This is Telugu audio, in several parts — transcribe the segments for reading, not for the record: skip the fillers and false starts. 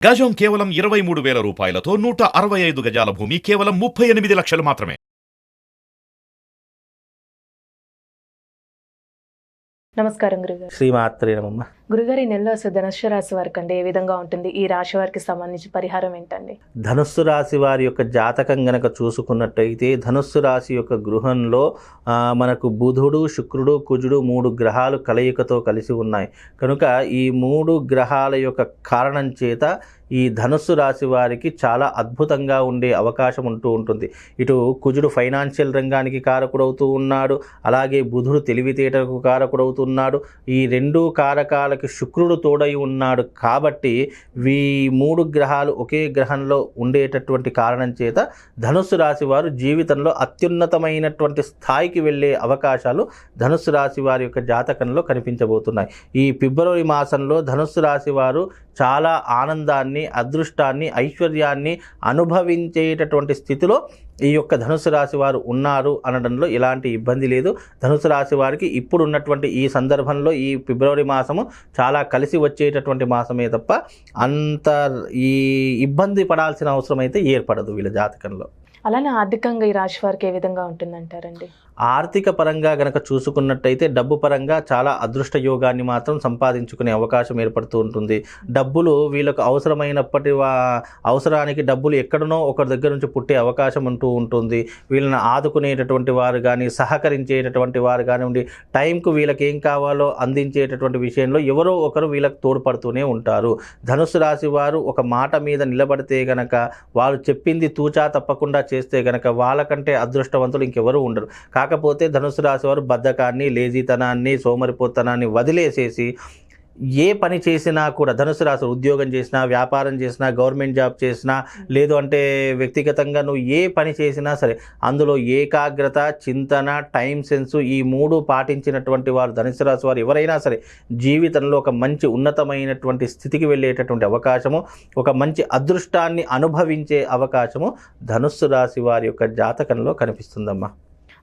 గజం కేవలం 23,000 రూపాయలతో 165 గజాల భూమి కేవలం 38 లక్షలు మాత్రమే. నమస్కారం గురుగారు. శ్రీమాత్రే నమః. గురుగారు, ఈ నెలలో అసలు ధనుస్సు రాశి వారికి అండి ఏ విధంగా ఉంటుంది? ఈ రాశి వారికి సంబంధించి పరిహారం ఏంటండి? ధనుస్సు రాశి వారి యొక్క జాతకం గనక చూసుకున్నట్టయితే ధనుస్సు రాశి యొక్క గృహంలో మనకు బుధుడు, శుక్రుడు, కుజుడు 3 గ్రహాలు కలయికతో కలిసి ఉన్నాయి. కనుక ఈ 3 గ్రహాల యొక్క కారణం చేత ఈ ధనుస్సు రాశి వారికి చాలా అద్భుతంగా ఉండే అవకాశం ఉంటూ ఉంటుంది. ఇటు కుజుడు ఫైనాన్షియల్ రంగానికి కారకుడవుతూ ఉన్నాడు, అలాగే బుధుడు తెలివితేటలకు కారకుడవుతున్నాడు. ఈ 2 కారకాలకి శుక్రుడు తోడై ఉన్నాడు. కాబట్టి ఈ 3 గ్రహాలు ఒకే గ్రహంలో ఉండేటటువంటి కారణం చేత ధనుస్సు రాశి వారు జీవితంలో అత్యున్నతమైనటువంటి స్థాయికి వెళ్ళే అవకాశాలు ధనుస్సు రాశి వారి యొక్క జాతకంలో కనిపించబోతున్నాయి. ఈ ఫిబ్రవరి మాసంలో ధనుస్సు రాశి వారు చాలా ఆనందాన్ని, అదృష్టాన్ని, ఐశ్వర్యాన్ని అనుభవించేటటువంటి స్థితిలో ఈ యొక్క ధనుసు రాశి వారు ఉన్నారు అనడంలో ఎలాంటి ఇబ్బంది లేదు. ధనుసు రాశి వారికి ఇప్పుడు ఉన్నటువంటి ఈ సందర్భంలో ఈ ఫిబ్రవరి మాసము చాలా కలిసి వచ్చేటటువంటి మాసమే తప్ప అంత ఈ ఇబ్బంది పడాల్సిన అవసరం అయితే ఏర్పడదు వీళ్ళ జాతకంలో. అలానే ఆర్థికంగా ఈ రాశి వారికి ఏ విధంగా ఉంటుందంటారండి? ఆర్థిక పరంగా గనక చూసుకున్నట్టయితే డబ్బు పరంగా చాలా అదృష్ట యోగాన్ని మాత్రం సంపాదించుకునే అవకాశం ఏర్పడుతూ ఉంటుంది. డబ్బులు వీళ్ళకు అవసరమైనప్పటి అవసరానికి డబ్బులు ఎక్కడనో ఒకరి దగ్గర నుంచి పుట్టే అవకాశం ఉంటూ ఉంటుంది. వీళ్ళని ఆదుకునేటటువంటి వారు కానీ, సహకరించేటటువంటి వారు కానివ్వండి, టైంకు వీళ్ళకి ఏం కావాలో అందించేటటువంటి విషయంలో ఎవరో ఒకరు వీళ్ళకి తోడ్పడుతూనే ఉంటారు. ధనుసు రాశి వారు ఒక మాట మీద నిలబడితే గనక, వారు చెప్పింది తూచా తప్పకుండా చేస్తే గనక వాళ్ళకంటే అదృష్టవంతులు ఇంకెవరూ ఉండరు. కాకపోతే ధనుసు రాశి వారు బద్ధకాన్ని, లేజీతనాన్ని, సోమరిపోతనాన్ని వదిలేసేసి ఏ పని చేసినా కూడా, ధనుసు రాశి ఉద్యోగం చేసినా, వ్యాపారం చేసినా, గవర్నమెంట్ జాబ్ చేసినా, లేదు అంటే వ్యక్తిగతంగా నువ్వు ఏ పని చేసినా సరే అందులో ఏకాగ్రత, చింతన, టైం సెన్సు ఈ 3 పాటించినటువంటి వారు ధనుసు రాశి వారు ఎవరైనా సరే జీవితంలో ఒక మంచి ఉన్నతమైనటువంటి స్థితికి వెళ్ళేటటువంటి అవకాశము, ఒక మంచి అదృష్టాన్ని అనుభవించే అవకాశము ధనుస్సు రాశి వారి యొక్క జాతకంలో కనిపిస్తుందమ్మా.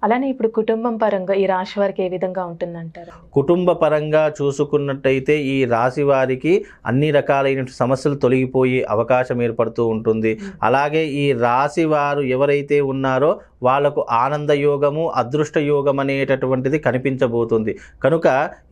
అలానే ఇప్పుడు కుటుంబం పరంగా ఈ రాశి వారికి ఏ విధంగా ఉంటుందంటారు? కుటుంబ పరంగా చూసుకున్నట్టయితే ఈ రాశి వారికి అన్ని రకాలైన సమస్యలు తొలగిపోయే అవకాశం ఏర్పడుతూ ఉంటుంది. అలాగే ఈ రాశి వారు ఎవరైతే ఉన్నారో వాళ్లకు ఆనంద యోగము, అదృష్ట యోగం అనేటటువంటిది కనిపించబోతుంది. కనుక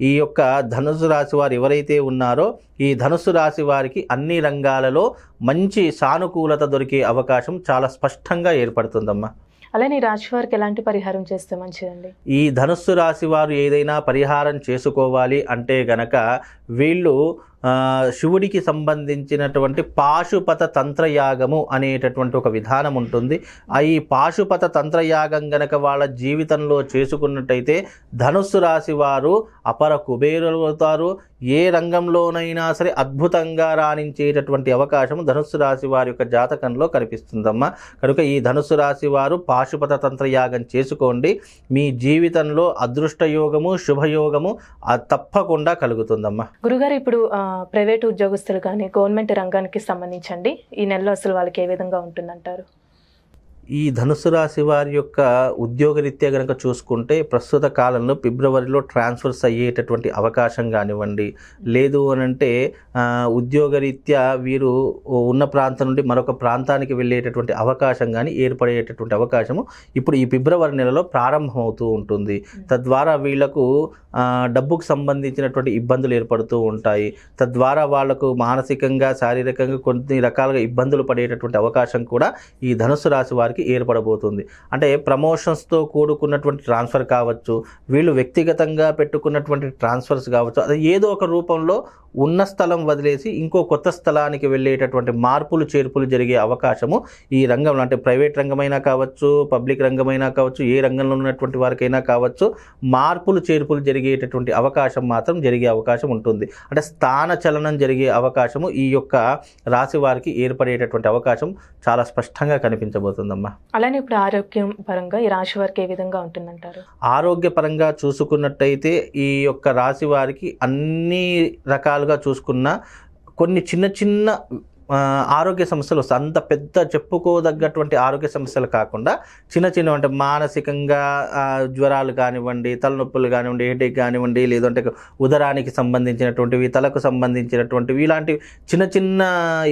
ఈ యొక్క ధనుసు రాశి వారు ఎవరైతే ఉన్నారో ఈ ధనుసు రాశి వారికి అన్ని రంగాలలో మంచి సానుకూలత దొరికే అవకాశం చాలా స్పష్టంగా ఏర్పడుతుందమ్మా. అలానే ఈ రాశి వారికి ఎలాంటి పరిహారం చేస్తే మంచిదండి? ఈ ధనుస్సు రాశి వారు ఏదైనా పరిహారం చేసుకోవాలి అంటే గనక వీళ్ళు శివుడికి సంబంధించినటువంటి పాశుపత తంత్రయాగము అనేటటువంటి ఒక విధానం ఉంటుంది. ఈ పాశుపత తంత్రయాగం గనక వాళ్ళ జీవితంలో చేసుకున్నట్టయితే ధనుస్సు రాశి వారు అపర కుబేరులు అవుతారు. ఏ రంగంలోనైనా సరే అద్భుతంగా రాణించేటటువంటి అవకాశం ధనుస్సు రాశి వారి యొక్క జాతకంలో కనిపిస్తుందమ్మా. కనుక ఈ ధనుస్సు రాశి వారు పాశుపత తంత్రయాగం చేసుకోండి. మీ జీవితంలో అదృష్ట యోగము, శుభయోగము తప్పకుండా కలుగుతుందమ్మా. గురుగారు, ఇప్పుడు ప్రైవేట్ ఉద్యోగస్తులు కానీ గవర్నమెంట్ రంగానికి సంబంధించండి ఈ నెలలో అసలు వాళ్ళకి ఏ విధంగా ఉంటుందంటారు? ఈ ధనుసు రాశి వారి యొక్క ఉద్యోగరీత్యా కనుక చూసుకుంటే ప్రస్తుత కాలంలో ఫిబ్రవరిలో ట్రాన్స్ఫర్స్ అయ్యేటటువంటి అవకాశం కానివ్వండి, లేదు అనంటే ఉద్యోగరీత్యా వీరు ఉన్న ప్రాంతం నుండి మరొక ప్రాంతానికి వెళ్ళేటటువంటి అవకాశం కానీ ఏర్పడేటటువంటి అవకాశము ఇప్పుడు ఈ ఫిబ్రవరి నెలలో ప్రారంభమవుతూ ఉంటుంది. తద్వారా వీళ్లకు డబ్బుకు సంబంధించినటువంటి ఇబ్బందులు ఏర్పడుతూ ఉంటాయి. తద్వారా వాళ్లకు మానసికంగా, శారీరకంగా కొన్ని రకాలుగా ఇబ్బందులు పడేటటువంటి అవకాశం కూడా ఈ ధనుసు రాశి వారికి ఏర్పడబోతుంది. అంటే ప్రమోషన్స్తో కూడుకున్నటువంటి ట్రాన్స్ఫర్ కావచ్చు, వీళ్ళు వ్యక్తిగతంగా పెట్టుకున్నటువంటి ట్రాన్స్ఫర్స్ కావచ్చు, అది ఏదో ఒక రూపంలో ఉన్న స్థలం వదిలేసి ఇంకో కొత్త స్థలానికి వెళ్ళేటటువంటి మార్పులు చేర్పులు జరిగే అవకాశము ఈ రంగంలో, అంటే ప్రైవేట్ రంగమైనా కావచ్చు, పబ్లిక్ రంగమైనా కావచ్చు, ఏ రంగంలో ఉన్నటువంటి వారికైనా కావచ్చు, మార్పులు చేర్పులు జరిగేటటువంటి అవకాశం మాత్రం జరిగే అవకాశం ఉంటుంది. అంటే స్థాన చలనం జరిగే అవకాశము ఈ యొక్క రాశి వారికి ఏర్పడేటటువంటి అవకాశం చాలా స్పష్టంగా కనిపించబోతుందమ్మా. అలానే ఇప్పుడు ఆరోగ్యం పరంగా ఈ రాశి వారికి ఏ విధంగా ఉంటుందంటారు? ఆరోగ్య పరంగా చూసుకున్నట్టయితే ఈ యొక్క రాశి వారికి అన్ని రకాలుగా చూసుకున్న కొన్ని చిన్న చిన్న ఆరోగ్య సమస్యలు వస్తాయి. అంత పెద్ద చెప్పుకోదగ్గటువంటి ఆరోగ్య సమస్యలు కాకుండా చిన్న చిన్న అంటే మానసికంగా జ్వరాలు కానివ్వండి, తలనొప్పులు కానివ్వండి, హెడేక్ కానివ్వండి, లేదంటే ఉదరానికి సంబంధించినటువంటివి, తలకు సంబంధించినటువంటివి, ఇలాంటివి చిన్న చిన్న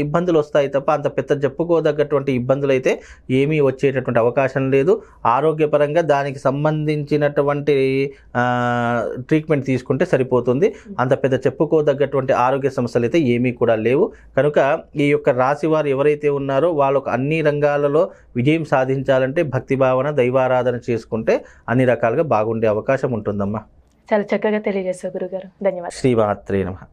ఇబ్బందులు వస్తాయి తప్ప అంత పెద్ద చెప్పుకోదగ్గటువంటి ఇబ్బందులు అయితే ఏమీ వచ్చేటటువంటి అవకాశం లేదు. ఆరోగ్యపరంగా దానికి సంబంధించినటువంటి ట్రీట్మెంట్ తీసుకుంటే సరిపోతుంది. అంత పెద్ద చెప్పుకోదగ్గటువంటి ఆరోగ్య సమస్యలు అయితే ఏమీ కూడా లేవు. కనుక ఈ యొక్క రాశి వారు ఎవరైతే ఉన్నారో వాళ్ళకు అన్ని రంగాలలో విజయం సాధించాలంటే భక్తి భావన, దైవారాధన చేసుకుంటే అన్ని రకాలుగా బాగుండే అవకాశం ఉంటుందమ్మా. చాలా చక్కగా తెలియజేశారు గురుగారు. ధన్యవాదాలు. శ్రీమాత్రే నమః.